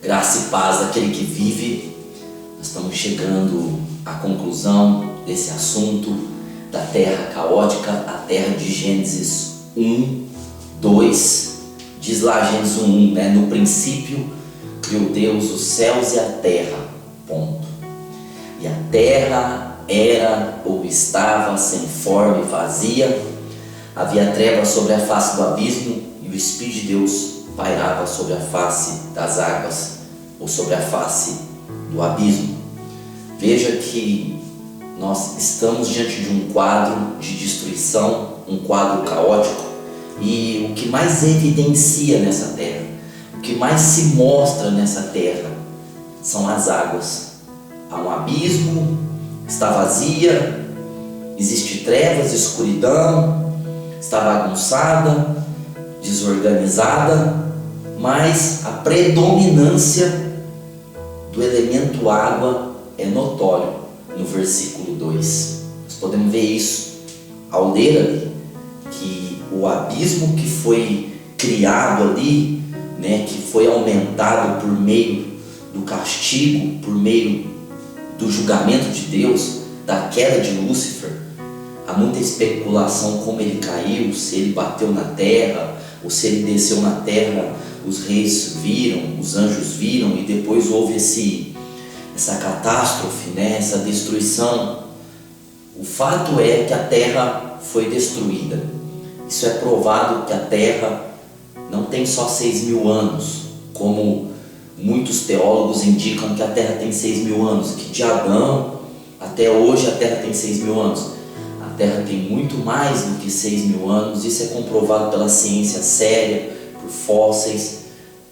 Graça e paz daquele que vive. Nós estamos chegando à conclusão desse assunto da terra caótica, a terra de Gênesis 1, 2. Diz lá Gênesis 1, né? No princípio criou Deus os céus e a terra, ponto. E a terra era ou estava sem forma e vazia, havia trevas sobre a face do abismo e o Espírito de Deus pairava sobre a face das águas ou sobre a face do abismo. Veja que nós estamos diante de um quadro de destruição, um quadro caótico, e o que mais evidencia nessa terra, o que mais se mostra nessa terra são as águas. Há um abismo, está vazia, existe trevas, escuridão, está bagunçada, desorganizada, mas a predominância do elemento água é notório no versículo 2. Nós podemos ver isso ao ler ali, que o abismo que foi criado ali, né, que foi aumentado por meio do castigo, por meio do julgamento de Deus, da queda de Lúcifer. Há muita especulação como ele caiu, se ele bateu na terra ou se ele desceu na terra. Os reis viram, os anjos viram, e depois houve essa catástrofe, né? Essa destruição. O fato é que a terra foi destruída. Isso é provado que a terra não tem só 6.000 anos, como muitos teólogos indicam que a terra tem 6.000 anos, que de Adão até hoje a terra tem 6.000 anos. A terra tem muito mais do que 6.000 anos. Isso é comprovado pela ciência séria, por fósseis,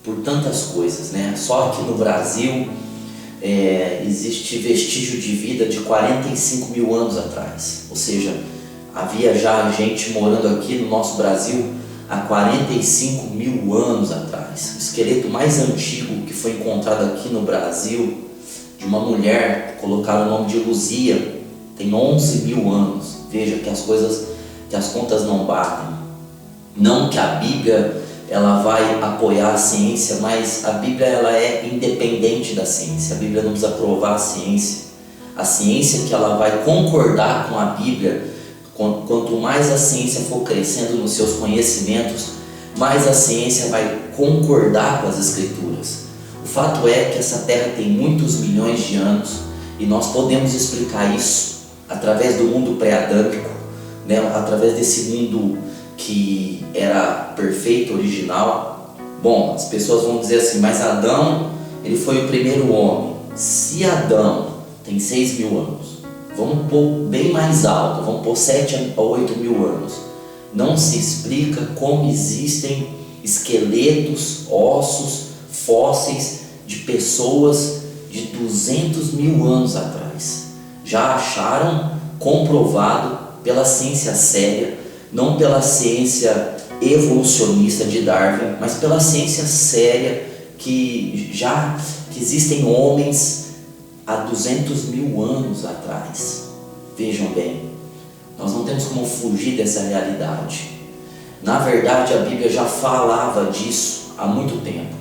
por tantas coisas, né? Só aqui no Brasil existe vestígio de vida de 45.000 anos atrás, ou seja, havia já gente morando aqui no nosso Brasil há 45.000 anos atrás. O esqueleto mais antigo que foi encontrado aqui no Brasil, de uma mulher, colocaram o nome de Luzia, tem 11.000 anos. Veja que as contas não batem. Não que a Bíblia ela vai apoiar a ciência, mas a Bíblia ela é independente da ciência. A Bíblia não precisa provar a ciência. A ciência que ela vai concordar com a Bíblia, quanto mais a ciência for crescendo nos seus conhecimentos, mais a ciência vai concordar com as Escrituras. O fato é que essa terra tem muitos milhões de anos e nós podemos explicar isso através do mundo pré-adâmico, né? Através desse mundo que era perfeito, original. Bom, as pessoas vão dizer assim, mas Adão, ele foi o primeiro homem. Se Adão tem 6.000 anos, vamos pôr bem mais alto, vamos pôr 7 a 8.000 anos. Não se explica como existem esqueletos, ossos, fósseis de pessoas de 200.000 anos atrás. Já acharam, comprovado pela ciência séria, não pela ciência evolucionista de Darwin, mas pela ciência séria, que existem homens há 200.000 anos atrás. Vejam bem, nós não temos como fugir dessa realidade. Na verdade, a Bíblia já falava disso há muito tempo.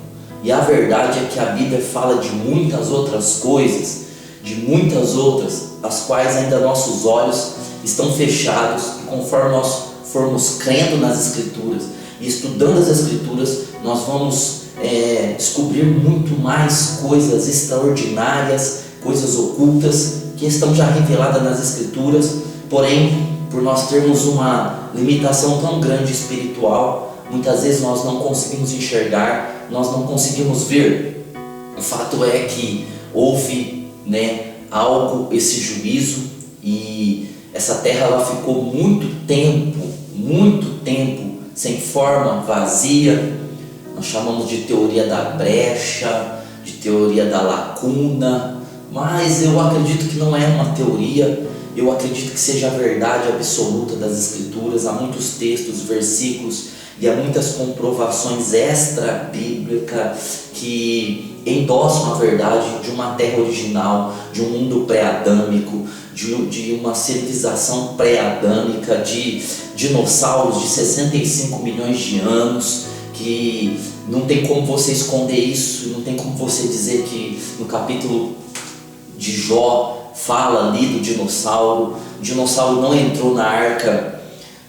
E a verdade é que a Bíblia fala de muitas outras coisas, de muitas outras, as quais ainda nossos olhos estão fechados, e conforme nós formos crendo nas Escrituras e estudando as Escrituras, nós vamos descobrir muito mais coisas extraordinárias, coisas ocultas que estão já reveladas nas Escrituras. Porém, por nós termos uma limitação tão grande espiritual, muitas vezes nós não conseguimos enxergar, nós não conseguimos ver. O fato é que houve, né, esse juízo, e essa terra ela ficou muito tempo sem forma, vazia. Nós chamamos de teoria da brecha, de teoria da lacuna, mas eu acredito que não é uma teoria, eu acredito que seja a verdade absoluta das Escrituras. Há muitos textos, versículos e há muitas comprovações extra-bíblicas que endossam a verdade de uma terra original, de um mundo pré-adâmico, de uma civilização pré-adâmica, de dinossauros de 65 milhões de anos, que não tem como você esconder isso, não tem como você dizer que no capítulo de Jó fala ali do dinossauro. O dinossauro não entrou na arca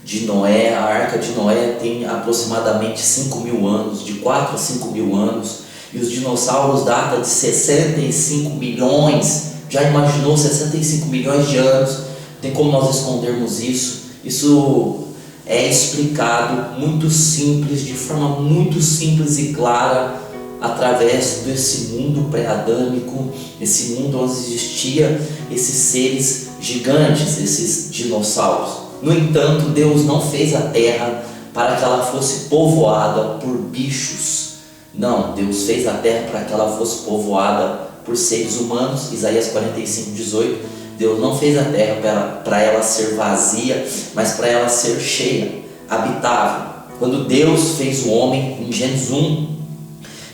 de Noé. A arca de Noé tem aproximadamente 5.000 anos, de 4 a 5.000 anos, e os dinossauros datam de 65 milhões. Já imaginou 65 milhões de anos? Tem como nós escondermos isso? Isso é explicado muito simples, de forma muito simples e clara, através desse mundo pré-adâmico, esse mundo onde existia esses seres gigantes, esses dinossauros. No entanto, Deus não fez a terra para que ela fosse povoada por bichos. Não, Deus fez a terra para que ela fosse povoada por seres humanos. Isaías 45:18. Deus não fez a terra para ela ser vazia, mas para ela ser cheia, habitável. Quando Deus fez o homem, em Gênesis 1,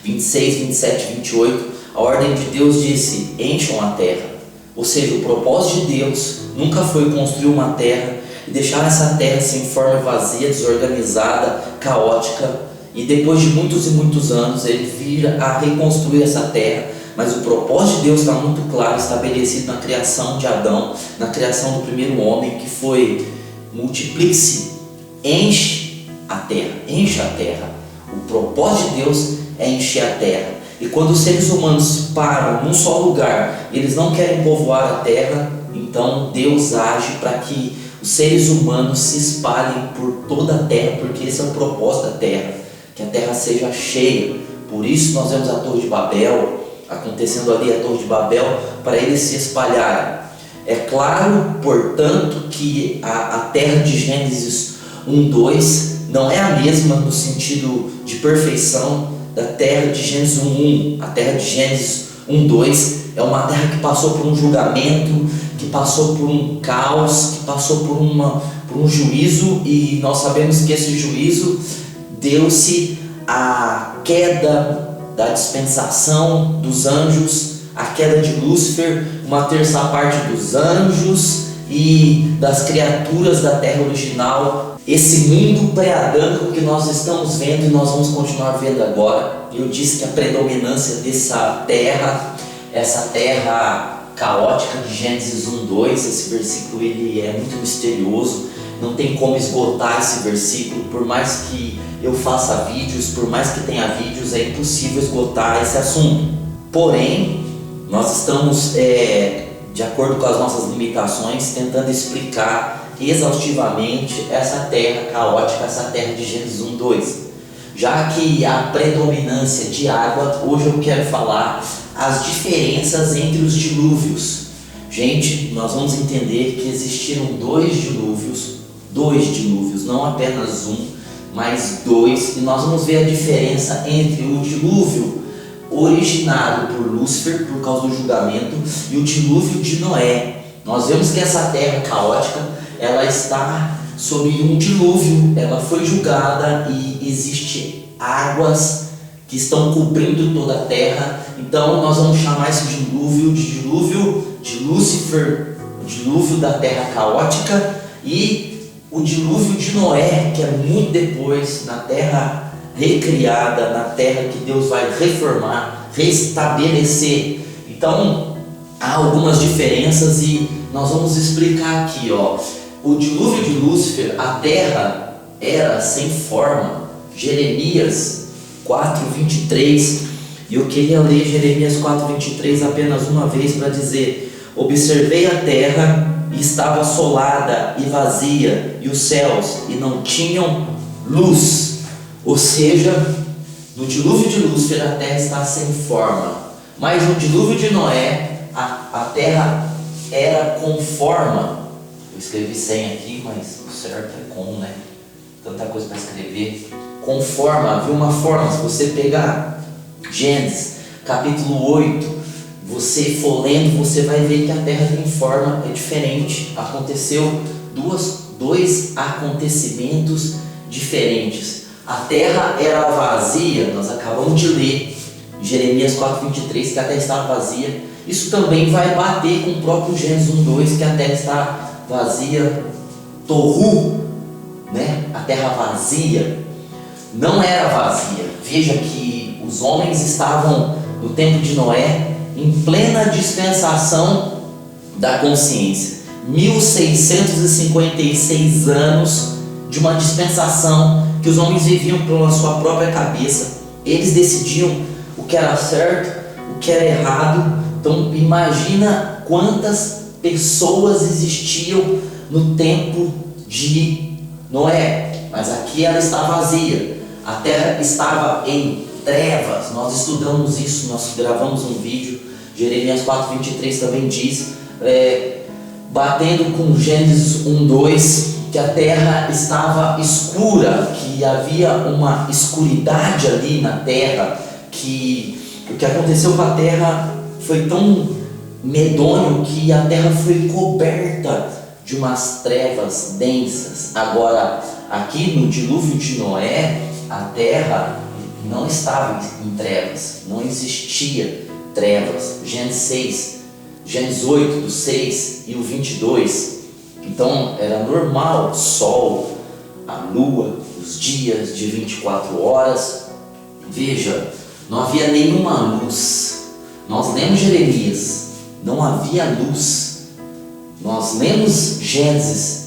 26, 27, 28, a ordem de Deus disse: encham a terra. Ou seja, o propósito de Deus nunca foi construir uma terra e deixar essa terra sem forma, vazia, desorganizada, caótica, e depois de muitos e muitos anos ele vir a reconstruir essa terra. Mas o propósito de Deus está muito claro, estabelecido na criação de Adão, na criação do primeiro homem, que foi: multiplique-se, enche a terra, enche a terra. O propósito de Deus é encher a terra. E quando os seres humanos param num só lugar, eles não querem povoar a terra, então Deus age para que os seres humanos se espalhem por toda a terra, porque esse é o propósito da terra, que a terra seja cheia. Por isso nós vemos a Torre de Babel, acontecendo ali a Torre de Babel, para eles se espalharem. É claro, portanto, que a terra de Gênesis 1:2 não é a mesma no sentido de perfeição da terra de Gênesis 1:1. A terra de Gênesis 1:2 é uma terra que passou por um julgamento, que passou por um caos, que passou por um juízo, e nós sabemos que esse juízo deu-se à queda da dispensação dos anjos, a queda de Lúcifer, uma terça parte dos anjos e das criaturas da terra original. Esse mundo pré-adâmico que nós estamos vendo e nós vamos continuar vendo agora. Eu disse que a predominância dessa terra, essa terra caótica de Gênesis 1:2, esse versículo ele é muito misterioso, não tem como esgotar esse versículo, por mais que eu faça vídeos, por mais que tenha vídeos, é impossível esgotar esse assunto. Porém, nós estamos, de acordo com as nossas limitações, tentando explicar exaustivamente essa terra caótica, essa terra de Gênesis 1:2. Já que a predominância de água, hoje eu quero falar as diferenças entre os dilúvios. Gente, nós vamos entender que existiram dois dilúvios, não apenas um, mas dois, e nós vamos ver a diferença entre o dilúvio originado por Lúcifer, por causa do julgamento, e o dilúvio de Noé. Nós vemos que essa terra caótica, ela está sob um dilúvio, ela foi julgada e existe águas que estão cobrindo toda a terra. Então nós vamos chamar esse dilúvio de dilúvio de Lúcifer, o dilúvio da terra caótica, e o dilúvio de Noé, que é muito depois, na terra recriada, na terra que Deus vai reformar, restabelecer. Então há algumas diferenças e nós vamos explicar aqui, O dilúvio de Lúcifer, a terra era sem forma. Jeremias 4:23, e eu queria ler Jeremias 4:23 apenas uma vez para dizer: observei a terra e estava assolada e vazia, e os céus e não tinham luz. Ou seja, no dilúvio de Lúcifer a terra está sem forma, mas no dilúvio de Noé a terra era com forma. Eu escrevi sem aqui, mas o certo é com, né? Tanta coisa para escrever. Com forma, havia uma forma. Se você pegar Gênesis capítulo 8, você for lendo, você vai ver que a terra tem forma, é diferente. Aconteceu dois acontecimentos diferentes. A terra era vazia, nós acabamos de ler Jeremias 4:23, que a terra estava vazia. Isso também vai bater com o próprio Gênesis 1:2, que a terra está vazia, torru, né? A terra vazia. não era vazia. Veja que os homens estavam, no tempo de Noé, em plena dispensação da consciência. 1656 anos de uma dispensação que os homens viviam pela sua própria cabeça. Eles decidiam o que era certo, o que era errado. Então imagina quantas pessoas existiam no tempo de Noé. Mas aqui ela está vazia. A terra estava em trevas. Nós estudamos isso, nós gravamos um vídeo. Jeremias 4:23 também diz, batendo com Gênesis 1:2, que a terra estava escura, que havia uma escuridade ali na terra, que o que aconteceu com a terra foi tão medonho que a terra foi coberta de umas trevas densas. Agora, aqui no dilúvio de Noé, a terra não estava em trevas, não existia trevas. Gênesis 8, do 6 e o 22. Então era normal o sol, a lua, os dias de 24 horas. Veja, não havia nenhuma luz. Nós lemos Jeremias, não havia luz. Nós lemos Gênesis,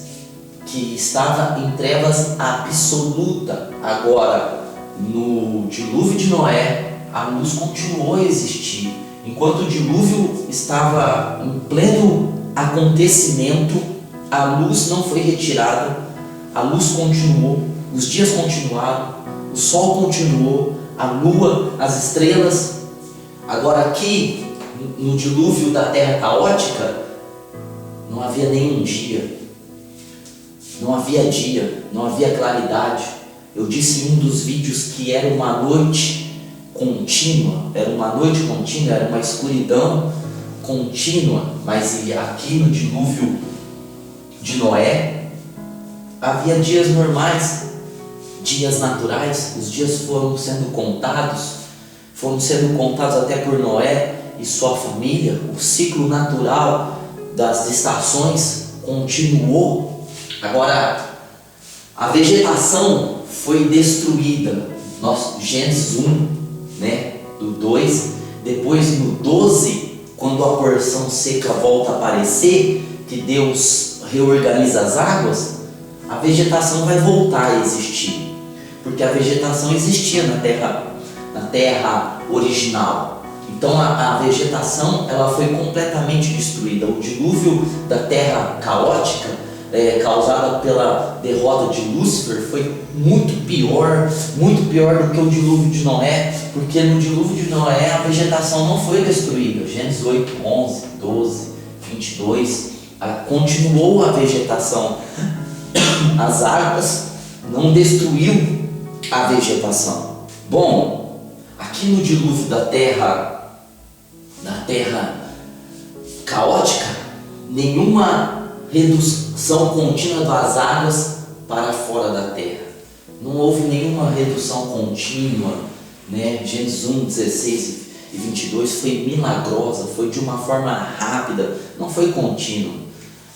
que estava em trevas absoluta. Agora, no dilúvio de Noé, a luz continuou a existir. Enquanto o dilúvio estava em pleno acontecimento, a luz não foi retirada, a luz continuou, os dias continuaram, o sol continuou, a lua, as estrelas. Agora aqui, no dilúvio da terra caótica, não havia nenhum dia, não havia claridade. Eu disse em um dos vídeos que era uma noite contínua, era uma escuridão contínua. Mas aqui no dilúvio de Noé havia dias normais, dias naturais. Os dias foram sendo contados até por Noé e sua família. O ciclo natural das estações continuou. Agora, a vegetação foi destruída. Gênesis 1, do 2, depois no 12, quando a porção seca volta a aparecer, que Deus reorganiza as águas, a vegetação vai voltar a existir, porque a vegetação existia na terra original. Então a vegetação ela foi completamente destruída. O dilúvio da terra caótica, causada pela derrota de Lúcifer, foi muito pior do que o dilúvio de Noé, porque no dilúvio de Noé a vegetação não foi destruída. Gênesis 8, 11, 12, 22, continuou a vegetação. As águas não destruiu a vegetação. Bom, aqui no dilúvio da terra caótica, nenhuma redução contínua das águas para fora da terra. Não houve nenhuma redução contínua, Gênesis 1, 16 e 22 foi milagrosa, foi de uma forma rápida, não foi contínua.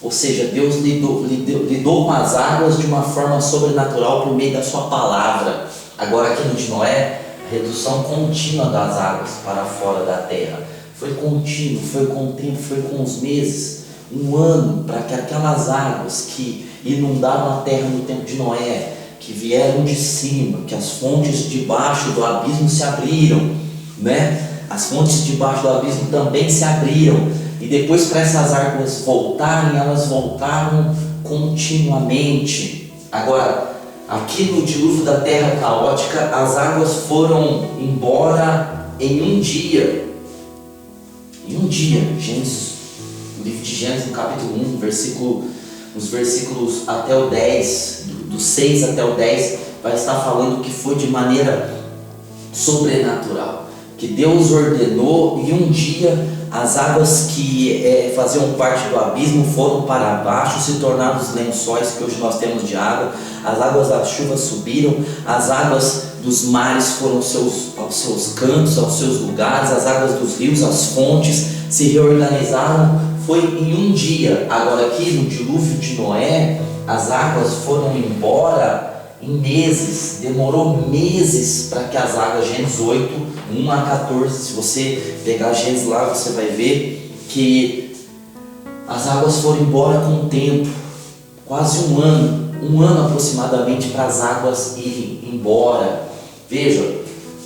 Ou seja, Deus lidou com as águas de uma forma sobrenatural por meio da sua palavra. Agora aqui no de Noé, a redução contínua das águas para fora da terra. Foi contínuo, foi com o tempo, foi com os meses, um ano, para que aquelas águas que inundaram a terra no tempo de Noé, que vieram de cima, que as fontes debaixo do abismo se abriram, As fontes debaixo do abismo também se abriram. E depois, para essas águas voltarem, elas voltaram continuamente. Agora, aqui no dilúvio da terra caótica, as águas foram embora em um dia. Em um dia. O livro de Gênesis, no capítulo 1, nos versículos até o 10, do 6 até o 10, vai estar falando que foi de maneira sobrenatural. Que Deus ordenou e um dia as águas que faziam parte do abismo foram para baixo, se tornaram os lençóis que hoje nós temos de água. As águas da chuva subiram, as águas dos mares foram aos seus cantos, aos seus lugares, as águas dos rios, as fontes se reorganizaram. Foi em um dia. Agora aqui no dilúvio de Noé, as águas foram embora em meses, demorou meses para que as águas, Gênesis 8, 1 a 14, se você pegar Gênesis lá, você vai ver que as águas foram embora com o tempo, quase um ano aproximadamente para as águas irem embora. Veja,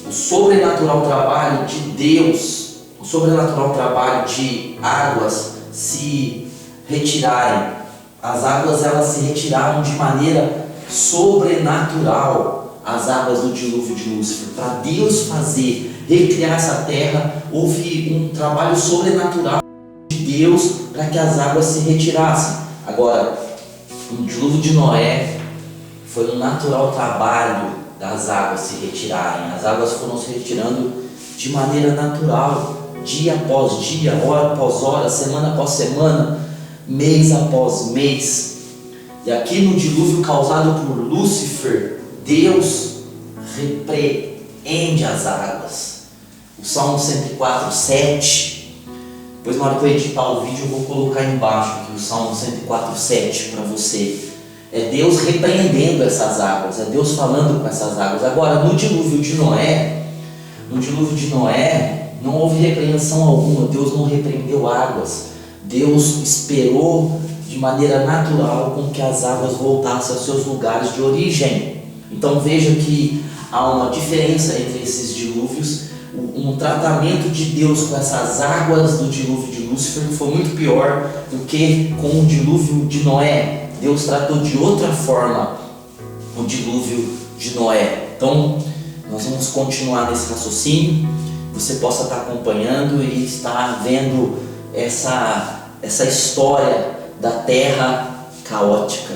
o sobrenatural trabalho de Deus, o sobrenatural trabalho de águas se retirarem. As águas, elas se retiraram de maneira sobrenatural, as águas do dilúvio de Lúcifer. Para Deus recriar essa terra, houve um trabalho sobrenatural de Deus para que as águas se retirassem. Agora, o dilúvio de Noé foi um natural trabalho das águas se retirarem. As águas foram se retirando de maneira natural, dia após dia, hora após hora, semana após semana, mês após mês. E aqui no dilúvio causado por Lúcifer, Deus repreende as águas. O Salmo 104, 7. Depois, na hora que eu editar o vídeo, eu vou colocar embaixo aqui o Salmo 104, 7 para você. É Deus repreendendo essas águas, é Deus falando com essas águas. Agora, no dilúvio de Noé, não houve repreensão alguma. Deus não repreendeu águas. Deus esperou de maneira natural com que as águas voltassem aos seus lugares de origem. Então veja que há uma diferença entre esses dilúvios. Um tratamento de Deus com essas águas do dilúvio de Lúcifer foi muito pior do que com o dilúvio de Noé. Deus tratou de outra forma o dilúvio de Noé. Então nós vamos continuar nesse raciocínio. Você possa estar acompanhando e estar vendo essa história da terra caótica.